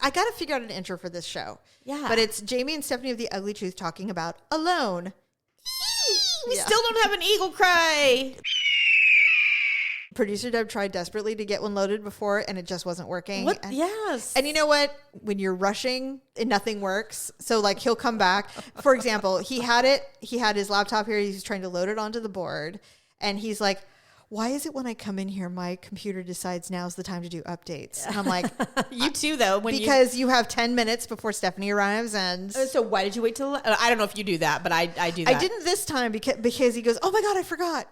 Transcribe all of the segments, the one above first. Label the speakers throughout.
Speaker 1: I got to figure out an intro for this show.
Speaker 2: Yeah.
Speaker 1: But it's Jamie and Stephanie of the Ugly Truth talking about Alone.
Speaker 2: We still don't have an eagle cry.
Speaker 1: Producer Deb tried desperately to get one loaded before, and it just wasn't working.
Speaker 2: What? Yes.
Speaker 1: And you know what? When you're rushing and nothing works, so like he'll come back. For example, he had his laptop here. He's trying to load it onto the board, and he's like, why is it when I come in here, my computer decides now's the time to do updates? And I'm like,
Speaker 2: you too, though.
Speaker 1: Because you have 10 minutes before Stephanie arrives. And
Speaker 2: so why did you wait till, I don't know if you do that, but I do that.
Speaker 1: I didn't this time because he goes, oh my God, I forgot,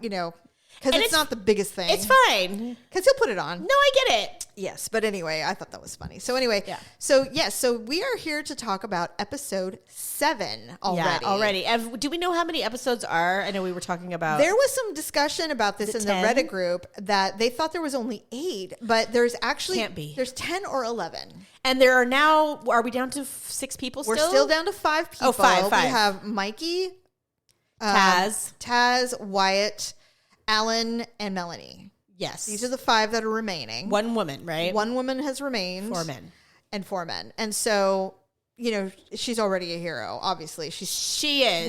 Speaker 1: because it's not the biggest thing.
Speaker 2: It's fine.
Speaker 1: Because he'll put it on.
Speaker 2: No, I get it.
Speaker 1: Yes. But anyway, I thought that was funny. So anyway,
Speaker 2: yeah.
Speaker 1: So we are here to talk about episode 7 already.
Speaker 2: Yeah, already. Do we know how many episodes are? I know we were talking about.
Speaker 1: There was some discussion about this in
Speaker 2: 10?
Speaker 1: the Reddit group that they thought there was only 8, but there's actually.
Speaker 2: Can't be.
Speaker 1: There's 10 or 11.
Speaker 2: And there are now, are we down to 6 people still?
Speaker 1: We're still down to 5 people.
Speaker 2: Oh, five.
Speaker 1: We have Mikey, Taz, Wyatt, Alan, and Melanie.
Speaker 2: Yes.
Speaker 1: These are the 5 that are remaining.
Speaker 2: One woman, right?
Speaker 1: One woman has remained.
Speaker 2: 4 men.
Speaker 1: And 4 men. And so, she's already a hero, obviously. She
Speaker 2: is.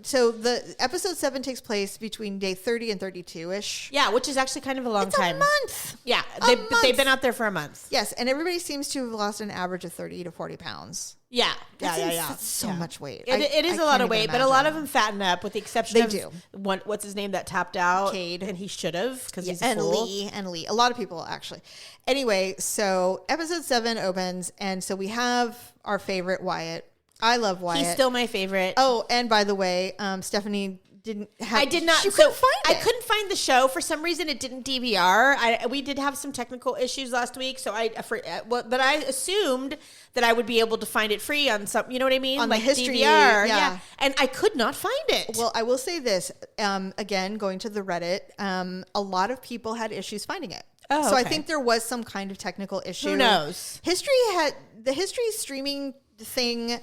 Speaker 1: So the episode 7 takes place between day 30 and 32-ish.
Speaker 2: Yeah, which is actually kind of a long time.
Speaker 1: It's a month.
Speaker 2: Yeah. They've been out there for a month.
Speaker 1: Yes. And everybody seems to have lost an average of 30 to 40 pounds.
Speaker 2: Yeah.
Speaker 1: That's so much weight.
Speaker 2: It is a lot of weight, but a lot of them fatten up with the exception of what's his name that tapped out?
Speaker 1: Cade.
Speaker 2: And he should have because he's a fool.
Speaker 1: And Lee. A lot of people, actually. Anyway, so episode 7 opens, and so we have our favorite Wyatt. I love Wyatt.
Speaker 2: He's still my favorite.
Speaker 1: Oh, and by the way, Stephanie didn't have...
Speaker 2: I did not...
Speaker 1: She couldn't find it.
Speaker 2: I couldn't find the show. For some reason, it didn't DVR. We did have some technical issues last week, so but I assumed that I would be able to find it free on some... You know what I mean?
Speaker 1: On
Speaker 2: like
Speaker 1: the history,
Speaker 2: DVR. Yeah. And I could not find it.
Speaker 1: Well, I will say this. Again, going to the Reddit, a lot of people had issues finding it.
Speaker 2: Oh,
Speaker 1: so
Speaker 2: okay.
Speaker 1: I think there was some kind of technical issue.
Speaker 2: Who knows?
Speaker 1: The history streaming thing,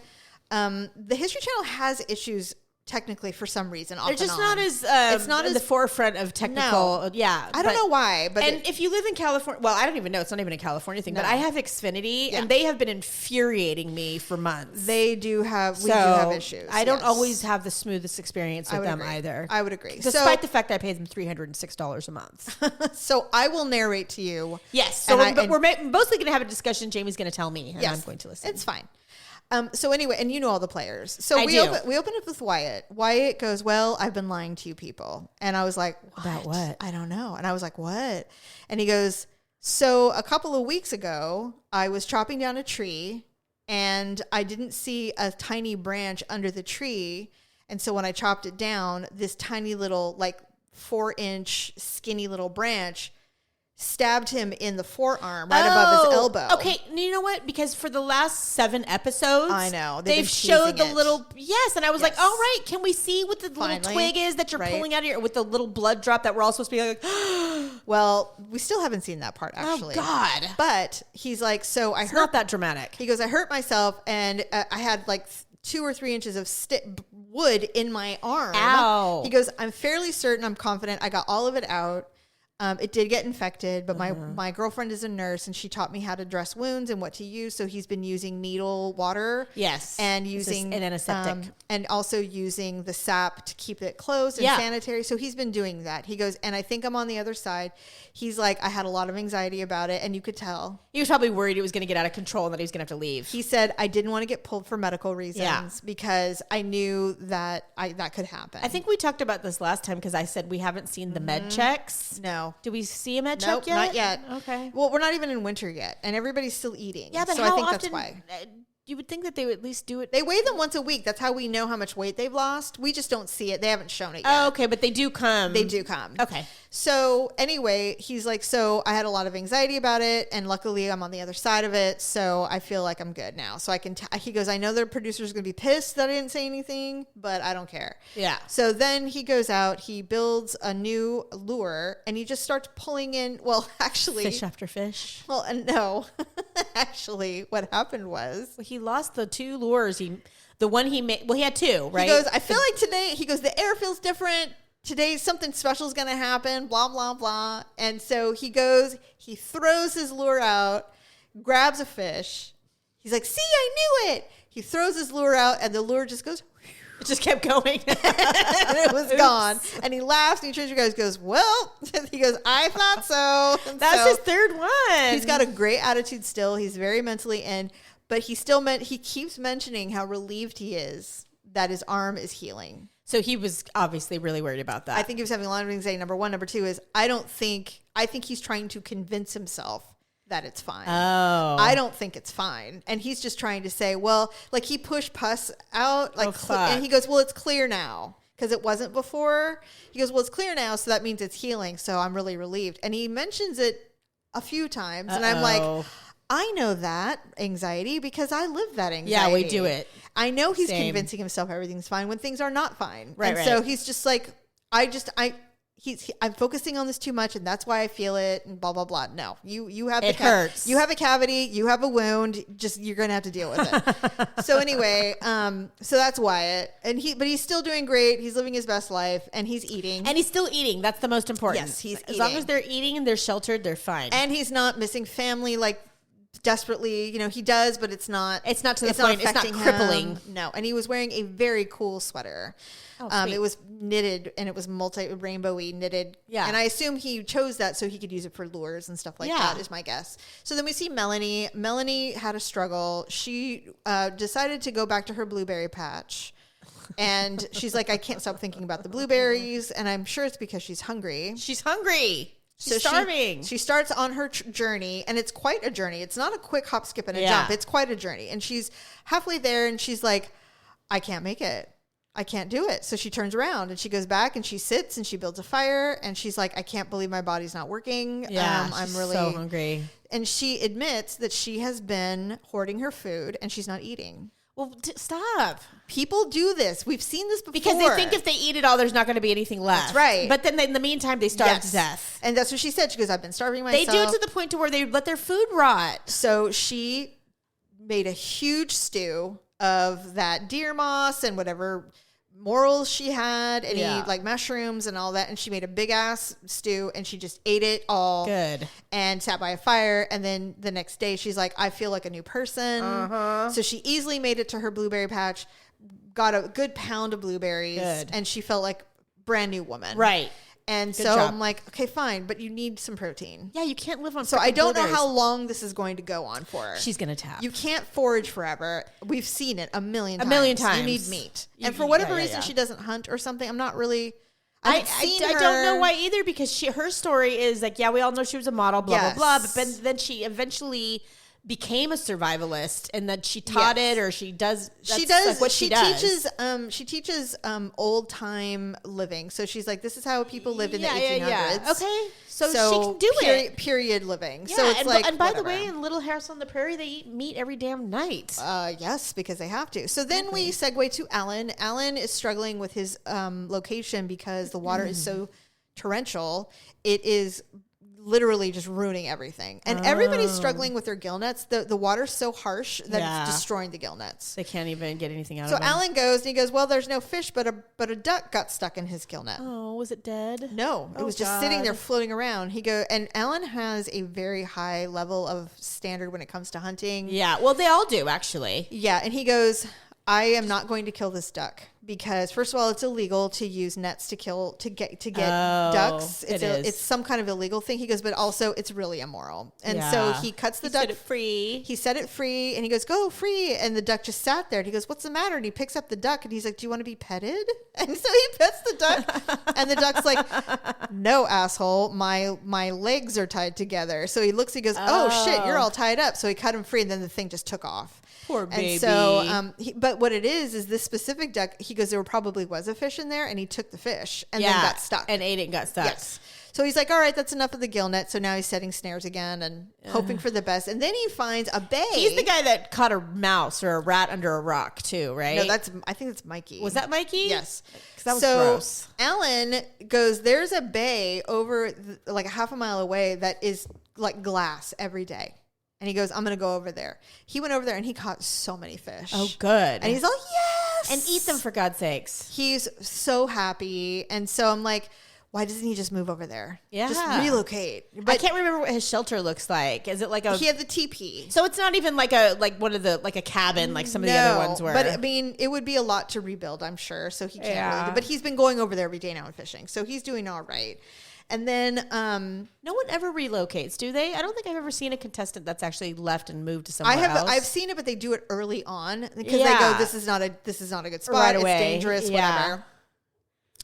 Speaker 1: the History Channel has issues technically for some reason.
Speaker 2: They're just not as
Speaker 1: it's not
Speaker 2: in
Speaker 1: as
Speaker 2: the forefront of technical.
Speaker 1: No.
Speaker 2: Yeah,
Speaker 1: I don't know why, but
Speaker 2: if you live in California, well, I don't even know. It's not even a California thing, but I have Xfinity, and they have been infuriating me for months.
Speaker 1: We do have issues.
Speaker 2: I don't always have the smoothest experience with them either.
Speaker 1: I would agree,
Speaker 2: despite the fact that I pay them $306 a month.
Speaker 1: So I will narrate to you.
Speaker 2: Yes. So we're mostly going to have a discussion. Jamie's going to tell me, and I'm going to listen.
Speaker 1: It's fine. So anyway, and you know all the players. So we open up with Wyatt. Wyatt goes, well, I've been lying to you people. And I was like, what?
Speaker 2: About what?
Speaker 1: I don't know. And I was like, what? And he goes, so a couple of weeks ago, I was chopping down a tree and I didn't see a tiny branch under the tree. And so when I chopped it down, this tiny little, 4-inch skinny little branch stabbed him in the forearm right above his elbow.
Speaker 2: Okay, you know what? Because for the last 7 episodes,
Speaker 1: I know
Speaker 2: they've showed the little and I was like, all right, can we see what the little twig is that you're pulling out of here with the little blood drop that we're all supposed to be like?
Speaker 1: Well, we still haven't seen that part actually.
Speaker 2: Oh God!
Speaker 1: But he's like, so I
Speaker 2: it's
Speaker 1: hurt.
Speaker 2: Not that dramatic.
Speaker 1: He goes, I hurt myself, and I had 2 or 3 inches of wood in my arm.
Speaker 2: Ow!
Speaker 1: He goes, I'm fairly certain, I'm confident, I got all of it out. It did get infected, but my girlfriend is a nurse and she taught me how to dress wounds and what to use. So he's been using needle water.
Speaker 2: Yes.
Speaker 1: And using
Speaker 2: an antiseptic.
Speaker 1: And also using the sap to keep it closed and sanitary. So he's been doing that. He goes, and I think I'm on the other side. He's like, I had a lot of anxiety about it, and you could tell.
Speaker 2: He was probably worried it was going to get out of control and that he was going to have to leave.
Speaker 1: He said, I didn't want to get pulled for medical reasons because I knew that that could happen.
Speaker 2: I think we talked about this last time because I said we haven't seen the med checks.
Speaker 1: No.
Speaker 2: Do we see a med check yet?
Speaker 1: Not yet.
Speaker 2: Okay.
Speaker 1: Well, we're not even in winter yet, and everybody's still eating.
Speaker 2: Yeah, but
Speaker 1: so
Speaker 2: how
Speaker 1: I think
Speaker 2: often,
Speaker 1: that's why.
Speaker 2: You would think that they would at least do it.
Speaker 1: They weigh them once a week. That's how we know how much weight they've lost. We just don't see it. They haven't shown it yet.
Speaker 2: Oh, okay, but they do come.
Speaker 1: They do come.
Speaker 2: Okay.
Speaker 1: So anyway, he's like, so I had a lot of anxiety about it, and luckily I'm on the other side of it, so I feel like I'm good now. So I can. He goes, I know the producer's going to be pissed that I didn't say anything, but I don't care.
Speaker 2: Yeah.
Speaker 1: So then he goes out, he builds a new lure, and he just starts pulling in. Well, actually,
Speaker 2: fish after fish.
Speaker 1: Well, no, actually, what happened was
Speaker 2: he lost the 2 lures. The one he made. Well, he had 2, right?
Speaker 1: He goes, I feel like today. He goes, the air feels different. Today something special is going to happen, blah, blah, blah. And so he goes, he throws his lure out. grabs a fish. He's like, see, I knew it. He throws his lure out and the lure just goes.
Speaker 2: It just kept going.
Speaker 1: And it was gone. And he laughs and he turns to you guys goes, well, he goes, I thought so. And
Speaker 2: That's
Speaker 1: so
Speaker 2: his third one.
Speaker 1: he's got a great attitude still. He's very mentally in, but he keeps mentioning how relieved he is that his arm is healing.
Speaker 2: So he was obviously really worried about that.
Speaker 1: I think he was having a lot of anxiety, number one. Number two is I think he's trying to convince himself that it's fine.
Speaker 2: Oh.
Speaker 1: I don't think it's fine. And he's just trying to say, well, like he pushed pus out, like, and he goes, well, it's clear now because it wasn't before. He goes, well, it's clear now. So that means it's healing. So I'm really relieved. And he mentions it a few times. And I'm like, I know that anxiety because I live that anxiety.
Speaker 2: Yeah, we do it.
Speaker 1: I know he's convincing himself everything's fine when things are not fine.
Speaker 2: Right,
Speaker 1: and so he's just like, I'm focusing on this too much, and that's why I feel it, and blah blah blah. No, you have
Speaker 2: it hurts.
Speaker 1: You have a cavity, you have a wound. Just you're gonna have to deal with it. So anyway, so that's Wyatt, but he's still doing great. He's living his best life, and he's eating,
Speaker 2: and he's still eating. That's the most important.
Speaker 1: Yes, he's
Speaker 2: as long as they're eating and they're sheltered, they're fine.
Speaker 1: And he's not missing family like desperately. You know, he does, but it's not.
Speaker 2: It's not to the point. It's not crippling.
Speaker 1: No, and he was wearing a very cool sweater. It was knitted and it was rainbowy knitted.
Speaker 2: Yeah.
Speaker 1: And I assume he chose that so he could use it for lures and stuff like that is my guess. So then we see Melanie. Melanie had a struggle. She decided to go back to her blueberry patch. And she's like, I can't stop thinking about the blueberries. And I'm sure it's because she's hungry.
Speaker 2: She's hungry. She's starving.
Speaker 1: She starts on her journey, and it's quite a journey. It's not a quick hop, skip, and a jump. It's quite a journey. And she's halfway there, and she's like, I can't make it. I can't do it. So she turns around and she goes back and she sits and she builds a fire and she's like, I can't believe my body's not working.
Speaker 2: Yeah,
Speaker 1: I'm really
Speaker 2: so hungry.
Speaker 1: And she admits that she has been hoarding her food and she's not eating.
Speaker 2: Well, stop.
Speaker 1: People do this. We've seen this before.
Speaker 2: Because they think if they eat it all, there's not going to be anything left.
Speaker 1: That's right.
Speaker 2: But then in the meantime, they starve to death.
Speaker 1: And that's what she said. She goes, I've been starving myself.
Speaker 2: They do it to the point to where they let their food rot.
Speaker 1: So she made a huge stew of that deer moss and whatever morels she had, any like mushrooms and all that, and she made a big ass stew and she just ate it all
Speaker 2: good
Speaker 1: and sat by a fire. And then the next day she's like, I feel like a new person. So she easily made it to her blueberry patch, got a good pound of blueberries, and she felt like brand new woman,
Speaker 2: right?
Speaker 1: And good job. I'm like, okay, fine, but you need some protein.
Speaker 2: Yeah, you can't live on.
Speaker 1: So I don't know how long this is going to go on for.
Speaker 2: She's gonna tap.
Speaker 1: You can't forage forever. We've seen it a million times. You need meat, and for whatever reason she doesn't hunt or something. I'm not really. I
Speaker 2: don't know why either, because her story is like, we all know she was a model, blah blah blah, but then she eventually became a survivalist, and then she taught it, or she does like what she does.
Speaker 1: She teaches old time living. So she's like, this is how people lived in the 1800s.
Speaker 2: Okay, so she can do it.
Speaker 1: Period living. So it's
Speaker 2: and by the way, in Little House on the Prairie, they eat meat every damn night.
Speaker 1: Yes, because they have to. So then we segue to Alan. Alan is struggling with his location because the water is so torrential. It is literally just ruining everything, and everybody's struggling with their gill nets. The water's so harsh that it's destroying the gill nets.
Speaker 2: They can't even get anything out of
Speaker 1: them.
Speaker 2: So
Speaker 1: Alan goes and he goes, well, there's no fish, but a duck got stuck in his gill net.
Speaker 2: Oh, was it dead?
Speaker 1: No, it was just sitting there floating around. And Alan has a very high level of standard when it comes to hunting.
Speaker 2: Yeah, well, they all do, actually.
Speaker 1: Yeah, and he goes, I am not going to kill this duck because, first of all, it's illegal to use nets to get ducks. It's some kind of illegal thing. He goes, but also it's really immoral. And so he cuts the duck free. He set it free, and he goes, go free. And the duck just sat there. And he goes, what's the matter? And he picks up the duck, and he's like, do you want to be petted? And so he pets the duck, and the duck's like, no, asshole, my legs are tied together. So he looks, he goes, oh shit, you're all tied up. So he cut him free, and then the thing just took off.
Speaker 2: Poor baby.
Speaker 1: And so, but what it is this specific duck, he goes, there probably was a fish in there, and he took the fish and then got stuck.
Speaker 2: And ate it and got stuck.
Speaker 1: Yes. So he's like, all right, that's enough of the gill net. So now he's setting snares again and hoping for the best. And then he finds a bay.
Speaker 2: He's the guy that caught a mouse or a rat under a rock too, right?
Speaker 1: No, I think that's Mikey.
Speaker 2: Was that Mikey?
Speaker 1: Yes.
Speaker 2: That was gross.
Speaker 1: Alan goes, there's a bay over like a half a mile away that is like glass every day. And he goes, I'm going to go over there. He went over there and he caught so many fish.
Speaker 2: Oh, good.
Speaker 1: And he's all, yes.
Speaker 2: And eat them, for God's sakes.
Speaker 1: He's so happy. And so I'm like, why doesn't he just move over there?
Speaker 2: Yeah.
Speaker 1: Just relocate. But
Speaker 2: I can't remember what his shelter looks like. Is it like
Speaker 1: he had the teepee.
Speaker 2: So it's not even like one of the, like a cabin like some of the other ones were.
Speaker 1: But I mean, it would be a lot to rebuild, I'm sure. So he can't really do, but he's been going over there every day now and fishing. So he's doing all right. And then
Speaker 2: no one ever relocates, do they? I don't think I've ever seen a contestant that's actually left and moved to somewhere else.
Speaker 1: I've seen it, but they do it early on because they go, this is not a good spot.
Speaker 2: Right away.
Speaker 1: It's dangerous, whatever.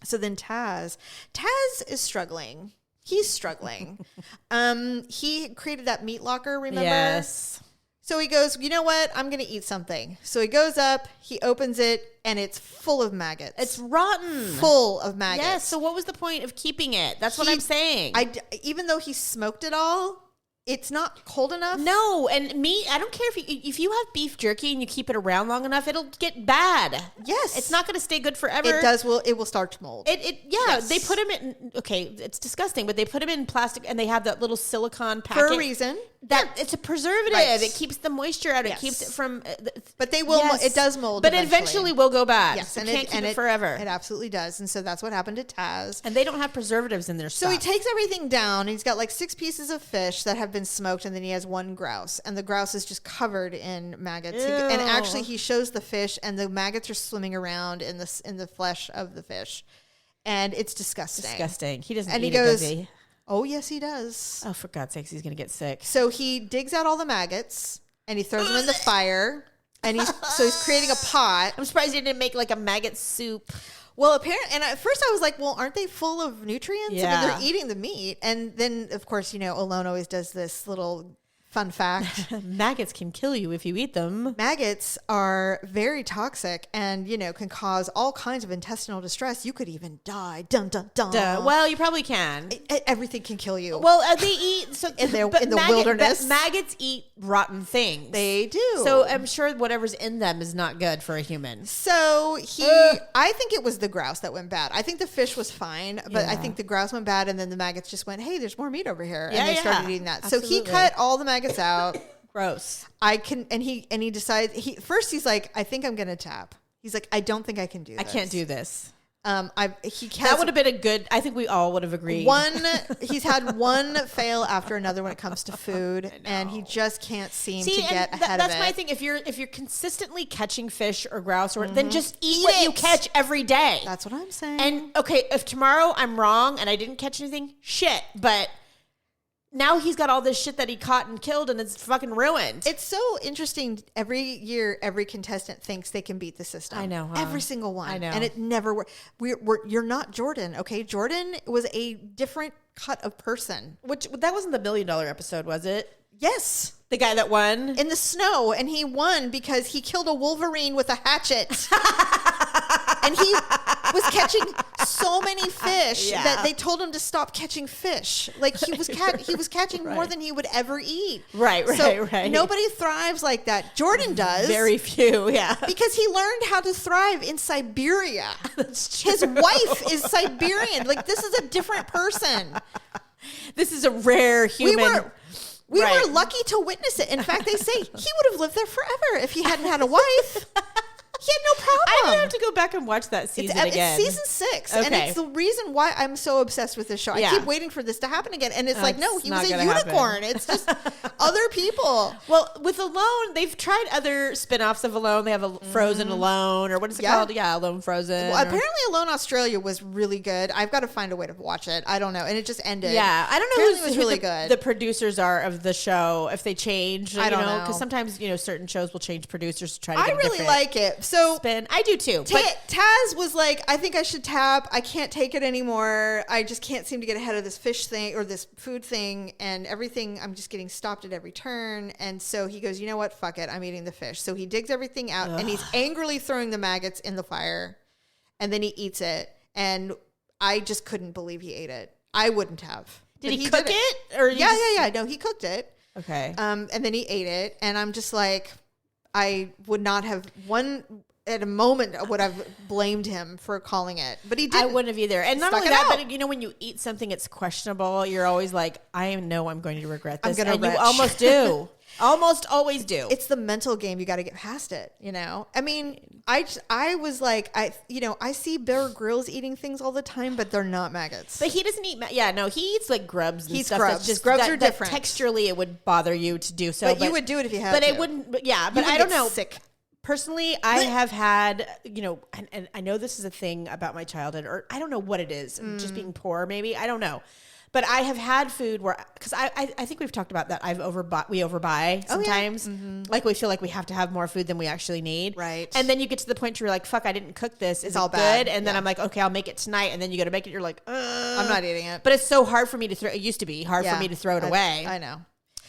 Speaker 1: So then Taz is struggling. He's struggling. He created that meat locker, remember?
Speaker 2: Yes.
Speaker 1: So he goes, you know what? I'm going to eat something. So he goes up, he opens it, and it's full of maggots.
Speaker 2: It's rotten.
Speaker 1: Full of maggots.
Speaker 2: Yes. So what was the point of keeping it? That's what I'm saying.
Speaker 1: Even though he smoked it all, it's not cold enough.
Speaker 2: No, and meat, I don't care if you have beef jerky and you keep it around long enough, it'll get bad.
Speaker 1: Yes.
Speaker 2: It's not going to stay good forever.
Speaker 1: It does. It will start to mold.
Speaker 2: Yes. They put them in, okay, it's disgusting, but they put them in plastic and they have that little silicone packet.
Speaker 1: For a reason.
Speaker 2: It's a preservative. Right. It keeps the moisture out. It keeps it from.
Speaker 1: But they will. Yes. It does mold.
Speaker 2: But eventually will go bad.
Speaker 1: Yes,
Speaker 2: you can't keep it forever.
Speaker 1: It absolutely does. And so that's what happened to Taz.
Speaker 2: And they don't have preservatives in their stuff.
Speaker 1: So he takes everything down. He's got like 6 pieces of fish that have been smoked, and then he has 1 grouse, and the grouse is just covered in maggots. And actually, he shows the fish, and the maggots are swimming around in the flesh of the fish, and it's disgusting.
Speaker 2: Disgusting. He doesn't.
Speaker 1: And
Speaker 2: eat
Speaker 1: he goes,
Speaker 2: does he?
Speaker 1: Oh, yes, he does.
Speaker 2: Oh, for God's sakes, he's going to get sick.
Speaker 1: So he digs out all the maggots and he throws them in the fire. And he's creating a pot.
Speaker 2: I'm surprised he didn't make like a maggot soup.
Speaker 1: Well, apparently, and at first I was like, well, aren't they full of nutrients?
Speaker 2: Yeah.
Speaker 1: I mean, they're eating the meat. And then, of course, Alone always does this little fun fact.
Speaker 2: Maggots can kill you if you eat them.
Speaker 1: Maggots are very toxic and, can cause all kinds of intestinal distress. You could even die. Dun, dun, dun.
Speaker 2: Duh. Well, you probably can.
Speaker 1: Everything can kill you.
Speaker 2: Well, they eat in the
Speaker 1: wilderness.
Speaker 2: Maggots eat rotten things.
Speaker 1: They do.
Speaker 2: So I'm sure whatever's in them is not good for a human.
Speaker 1: So I think it was the grouse that went bad. I think the fish was fine, but I think the grouse went bad, and then the maggots just went, hey, there's more meat over here. And they started eating that. Absolutely. So he cut all the maggots out.
Speaker 2: Gross.
Speaker 1: He decides he's like, I think I'm gonna tap. He's like, I don't think I can do this.
Speaker 2: I can't do this.
Speaker 1: That
Speaker 2: would have been a good. I think we all would have agreed.
Speaker 1: He's had one fail after another when it comes to food, and he just can't seem to get ahead of it.
Speaker 2: That's my thing. If you're consistently catching fish or grouse, then just eat what you catch every day.
Speaker 1: That's what I'm saying.
Speaker 2: And okay, if tomorrow I'm wrong and I didn't catch anything, shit. But now he's got all this shit that he caught and killed, and it's fucking ruined.
Speaker 1: It's so interesting. Every year, every contestant thinks they can beat the system.
Speaker 2: I know. Huh?
Speaker 1: Every single one.
Speaker 2: I know.
Speaker 1: And it never worked. You're not Jordan, okay? Jordan was a different cut of person.
Speaker 2: That wasn't the $1 million episode, was it?
Speaker 1: Yes.
Speaker 2: The guy that won?
Speaker 1: In the snow. And he won because he killed a wolverine with a hatchet. And he was catching so many fish that they told him to stop catching fish. Like he was catching more than he would ever eat.
Speaker 2: Right.
Speaker 1: Nobody thrives like that. Jordan does.
Speaker 2: Very few, yeah.
Speaker 1: Because he learned how to thrive in Siberia.
Speaker 2: That's true.
Speaker 1: His wife is Siberian. Like this is a different person.
Speaker 2: This is a rare human.
Speaker 1: We were lucky to witness it. In fact, they say he would have lived there forever if he hadn't had a wife. He had no problem.
Speaker 2: I'm going to have to go back and watch that season again.
Speaker 1: It's season 6.
Speaker 2: Okay.
Speaker 1: And it's the reason why I'm so obsessed with this show. I keep waiting for this to happen again. And it's like, no, he was a unicorn. It's just other people.
Speaker 2: Well, with Alone, they've tried other spinoffs of Alone. They have a Frozen Alone, or what is it called? Yeah, Alone Frozen.
Speaker 1: Well, apparently Alone Australia was really good. I've got to find a way to watch it. I don't know. And it just ended.
Speaker 2: Yeah. I don't know who
Speaker 1: good.
Speaker 2: The producers are of the show, if they change.
Speaker 1: I don't know.
Speaker 2: Because sometimes, certain shows will change producers to try to get
Speaker 1: I really like it. So
Speaker 2: spin. I do too.
Speaker 1: Taz was like, I think I should tap. I can't take it anymore. I just can't seem to get ahead of this fish thing or this food thing and everything. I'm just getting stopped at every turn. And so he goes, you know what? Fuck it. I'm eating the fish. So he digs everything out and he's angrily throwing the maggots in the fire. And then he eats it. And I just couldn't believe he ate it. I wouldn't have.
Speaker 2: Did he cook it? Or
Speaker 1: yeah. No, he cooked it.
Speaker 2: Okay.
Speaker 1: And then he ate it. And I'm just like, I would not have at a moment would have blamed him for calling it, but he didn't.
Speaker 2: I wouldn't have either. And not only that, but when you eat something it's questionable, you're always like, I know I'm going to regret this, and you almost do. Almost always do.
Speaker 1: It's the mental game. You got to get past it, you know? I mean, I was like, I see Bear Grylls eating things all the time, but they're not maggots.
Speaker 2: But he doesn't eat, he eats like grubs and stuff.
Speaker 1: Grubs. Just grubs are different.
Speaker 2: Texturally, it would bother you to do so.
Speaker 1: But you would do it if you had to.
Speaker 2: But it wouldn't, but I don't know.
Speaker 1: Sick.
Speaker 2: Personally, I have had, and I know this is a thing about my childhood, or I don't know what it is, just being poor, maybe. I don't know. But I have had food where, because I think we've talked about that. We overbuy sometimes. Like we feel like we have to have more food than we actually need.
Speaker 1: Right.
Speaker 2: And then you get to the point where you're like, fuck, I didn't cook this. Is
Speaker 1: it's all
Speaker 2: it
Speaker 1: bad.
Speaker 2: good? And then I'm like, okay, I'll make it tonight. And then you go to make it. You're like,
Speaker 1: I'm not eating it.
Speaker 2: But it's so hard for me to throw. It used to be hard for me to throw it away.
Speaker 1: I know.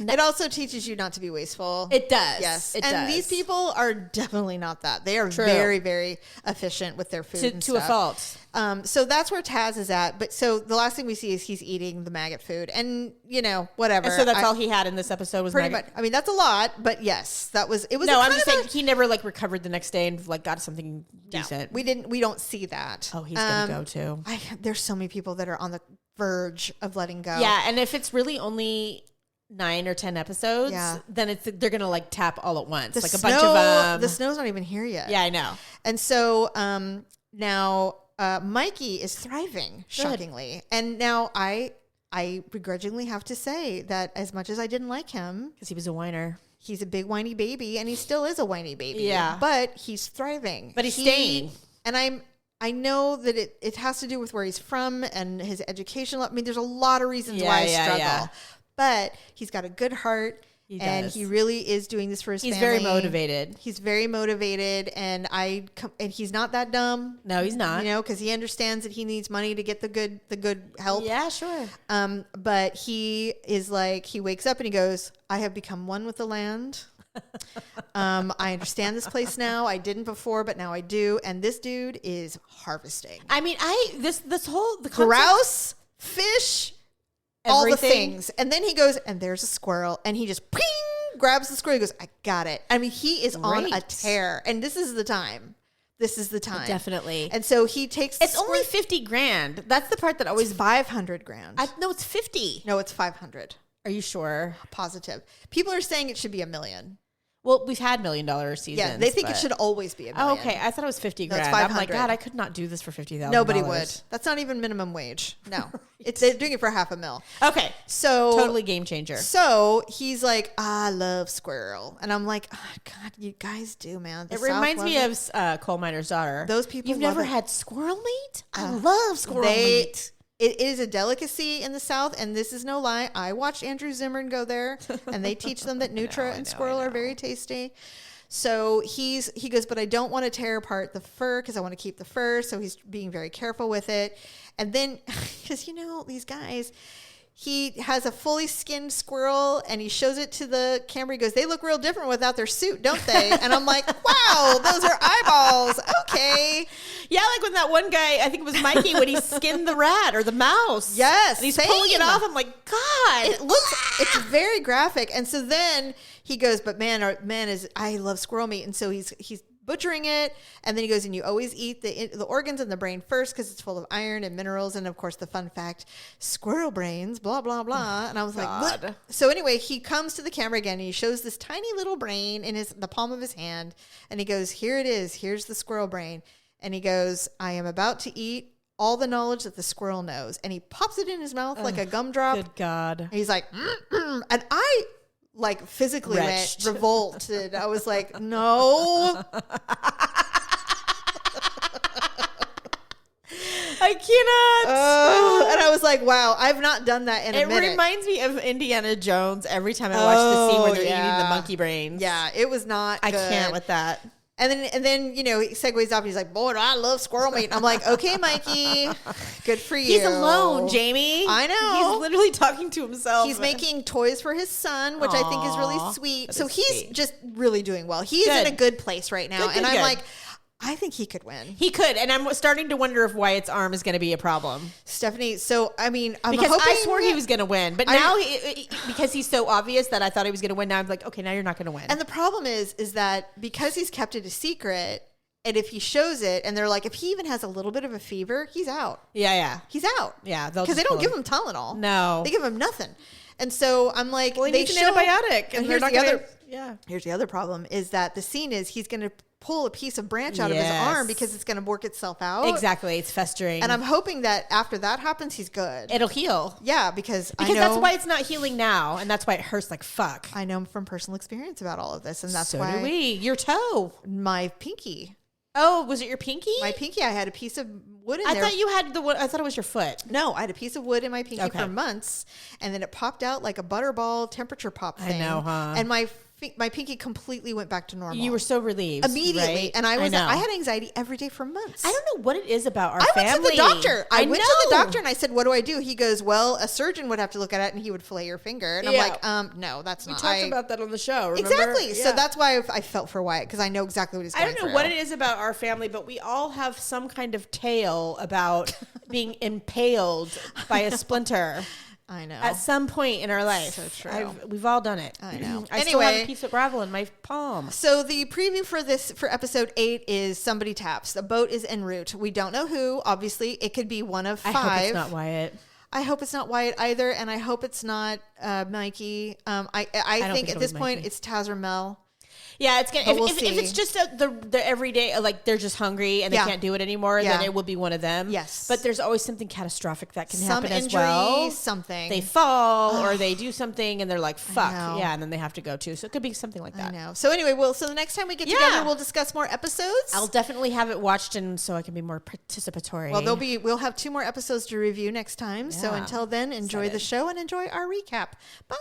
Speaker 1: It also teaches you not to be wasteful.
Speaker 2: It does.
Speaker 1: Yes.
Speaker 2: It
Speaker 1: and
Speaker 2: does.
Speaker 1: These people are definitely not that. They are very, very efficient with their food
Speaker 2: to a fault.
Speaker 1: So that's where Taz is at. But so the last thing we see is he's eating the maggot food, and whatever.
Speaker 2: And so that's all he had in this episode was
Speaker 1: pretty
Speaker 2: maggot.
Speaker 1: much. I mean, that's a lot, but yes, that was. It was.
Speaker 2: No, I'm just saying he never recovered the next day and got something decent.
Speaker 1: We didn't. We don't see that.
Speaker 2: Oh, he's gonna go too.
Speaker 1: There's so many people that are on the verge of letting go.
Speaker 2: Yeah, and if it's really only 9 or 10 episodes, then they're gonna tap all at once, a bunch of them.
Speaker 1: The snow's not even here yet.
Speaker 2: Yeah, I know.
Speaker 1: And so now Mikey is thriving, shockingly. And now I begrudgingly have to say that as much as I didn't like him,
Speaker 2: because he was a whiner,
Speaker 1: he's a big whiny baby, and he still is a whiny baby.
Speaker 2: Yeah,
Speaker 1: but he's thriving.
Speaker 2: But he's staying.
Speaker 1: And I know that it has to do with where he's from and his education. I mean, there's a lot of reasons why I struggle. Yeah. But he's got a good heart, and he really is doing this for his family.
Speaker 2: He's very motivated.
Speaker 1: He's very motivated, and he's not that dumb.
Speaker 2: No, he's not.
Speaker 1: Because he understands that he needs money to get the good help.
Speaker 2: Yeah, sure.
Speaker 1: But he is he wakes up and he goes, "I have become one with the land. I understand this place now. I didn't before, but now I do." And this dude is harvesting.
Speaker 2: I mean, this whole the
Speaker 1: grouse, fish. All the things. And then he goes, and there's a squirrel, and he just ping, grabs the squirrel. He goes, I got it. I mean, he is on a tear, and this is the time.
Speaker 2: Definitely.
Speaker 1: And so he takes
Speaker 2: it's only $50,000. That's the part that always
Speaker 1: $500,000.
Speaker 2: No, it's 50.
Speaker 1: No, it's 500.
Speaker 2: Are you sure?
Speaker 1: Positive. People are saying it should be $1 million.
Speaker 2: Well, we've had $1 million seasons.
Speaker 1: Yeah, they think it should always be $1 million.
Speaker 2: Oh, okay. I thought it was $50,000.
Speaker 1: No,
Speaker 2: I'm like, God, I could not do this for $50,000.
Speaker 1: Nobody would. That's not even minimum wage. No, they're doing it for $500,000.
Speaker 2: Okay,
Speaker 1: so
Speaker 2: totally game changer.
Speaker 1: So he's like, I love squirrel, and I'm like, oh, God, you guys do, man.
Speaker 2: It reminds me of Coal Miner's Daughter.
Speaker 1: Those people.
Speaker 2: You've never had squirrel meat? I love squirrel meat.
Speaker 1: It is a delicacy in the South, and this is no lie. I watched Andrew Zimmern go there, and they teach them that Nutra and squirrel are very tasty. So he goes, but I don't want to tear apart the fur because I want to keep the fur. So he's being very careful with it. And then, because these guys, he has a fully skinned squirrel and he shows it to the camera. He goes, they look real different without their suit, don't they? And I'm like, wow, those are eyeballs. Okay.
Speaker 2: Yeah, like when that one guy, I think it was Mikey, when he skinned the rat or the mouse.
Speaker 1: Yes.
Speaker 2: And he's pulling it off. I'm like, God.
Speaker 1: It's very graphic. And so then he goes, but I love squirrel meat. And so he's butchering it, and then he goes, and you always eat the organs and the brain first because it's full of iron and minerals, and of course the fun fact, squirrel brains, blah blah blah. And I was like, what? So anyway, he comes to the camera again, and he shows this tiny little brain in the palm of his hand, and he goes, here it is, here's the squirrel brain, and he goes, I am about to eat all the knowledge that the squirrel knows, and he pops it in his mouth like a gumdrop.
Speaker 2: Good God.
Speaker 1: And he's like, and I physically went revolted. I was like, no.
Speaker 2: I cannot.
Speaker 1: And I was like, wow, I've not done that in a minute.
Speaker 2: It reminds me of Indiana Jones every time I watch the scene where they're eating the monkey brains.
Speaker 1: Yeah, it was not good.
Speaker 2: I can't with that.
Speaker 1: And then he segues off and he's like, boy, I love squirrel meat. And I'm like, okay, Mikey, good for you.
Speaker 2: He's alone, Jamie.
Speaker 1: I know.
Speaker 2: He's literally talking to himself.
Speaker 1: He's making toys for his son, which I think is really sweet. So he's just really doing well. He's in a good place right now. And I'm like, I think he could win.
Speaker 2: He could. And I'm starting to wonder if Wyatt's arm is going to be a problem.
Speaker 1: Stephanie, so, I mean,
Speaker 2: because I swore he was going to win. But now, because he's so obvious that I thought he was going to win, now I'm like, okay, now you're not going to win.
Speaker 1: And the problem is that because he's kept it a secret, and if he shows it, and they're like, if he even has a little bit of a fever, he's out.
Speaker 2: Yeah.
Speaker 1: He's out.
Speaker 2: Yeah.
Speaker 1: Because they don't give him Tylenol.
Speaker 2: No.
Speaker 1: They give him nothing. And so I'm like,
Speaker 2: well, he needs an antibiotic.
Speaker 1: And here's the other problem is that the scene is he's going to pull a piece of branch out of his arm because it's going to work itself out.
Speaker 2: Exactly. It's festering.
Speaker 1: And I'm hoping that after that happens, he's good.
Speaker 2: It'll heal.
Speaker 1: Yeah, because I know,
Speaker 2: that's why it's not healing now. And that's why it hurts like fuck.
Speaker 1: I know from personal experience about all of this. And that's
Speaker 2: so
Speaker 1: why.
Speaker 2: So do we. Your toe.
Speaker 1: My pinky.
Speaker 2: Oh, was it your pinky?
Speaker 1: My pinky. I had a piece of wood in there.
Speaker 2: I thought you had I thought it was your foot.
Speaker 1: No, I had a piece of wood in my pinky for months. And then it popped out like a butterball temperature pop thing.
Speaker 2: I know, huh?
Speaker 1: And my pinky completely went back to normal.
Speaker 2: You were so relieved.
Speaker 1: Immediately.
Speaker 2: Right?
Speaker 1: And I had anxiety every day for months.
Speaker 2: I don't know what it is about our family.
Speaker 1: I went to the doctor. I went to the doctor and I said, what do I do? He goes, well, a surgeon would have to look at it and he would fillet your finger. And I'm like, no, that's not.
Speaker 2: We talked about that on the show, remember?
Speaker 1: Exactly. Yeah. So that's why I felt for Wyatt, because I know exactly what he's going through.
Speaker 2: I don't know what it is about our family, but we all have some kind of tale about being impaled by a splinter.
Speaker 1: I know.
Speaker 2: At some point in our life.
Speaker 1: So true.
Speaker 2: We've all done it.
Speaker 1: I know.
Speaker 2: I still have a piece of gravel in my palm.
Speaker 1: So the preview for episode 8 is Somebody Taps. The boat is en route. We don't know who. Obviously, it could be one of 5.
Speaker 2: I hope it's not Wyatt.
Speaker 1: I hope it's not Wyatt either, and I hope it's not Mikey. I think at this point it's Taz or Mel.
Speaker 2: Yeah, it's gonna. If it's just the everyday, like they're just hungry and they can't do it anymore, then it will be one of them.
Speaker 1: Yes,
Speaker 2: but there's always something catastrophic that can happen
Speaker 1: injury,
Speaker 2: as well.
Speaker 1: Something
Speaker 2: they fall or they do something and they're like, "Fuck, yeah," and then they have to go too. So it could be something like that.
Speaker 1: I know. So anyway, so the next time we get together, we'll discuss more episodes.
Speaker 2: I'll definitely have it watched, and so I can be more participatory.
Speaker 1: Well, we'll have 2 more episodes to review next time. Yeah. So until then, enjoy the show and enjoy our recap. Bye.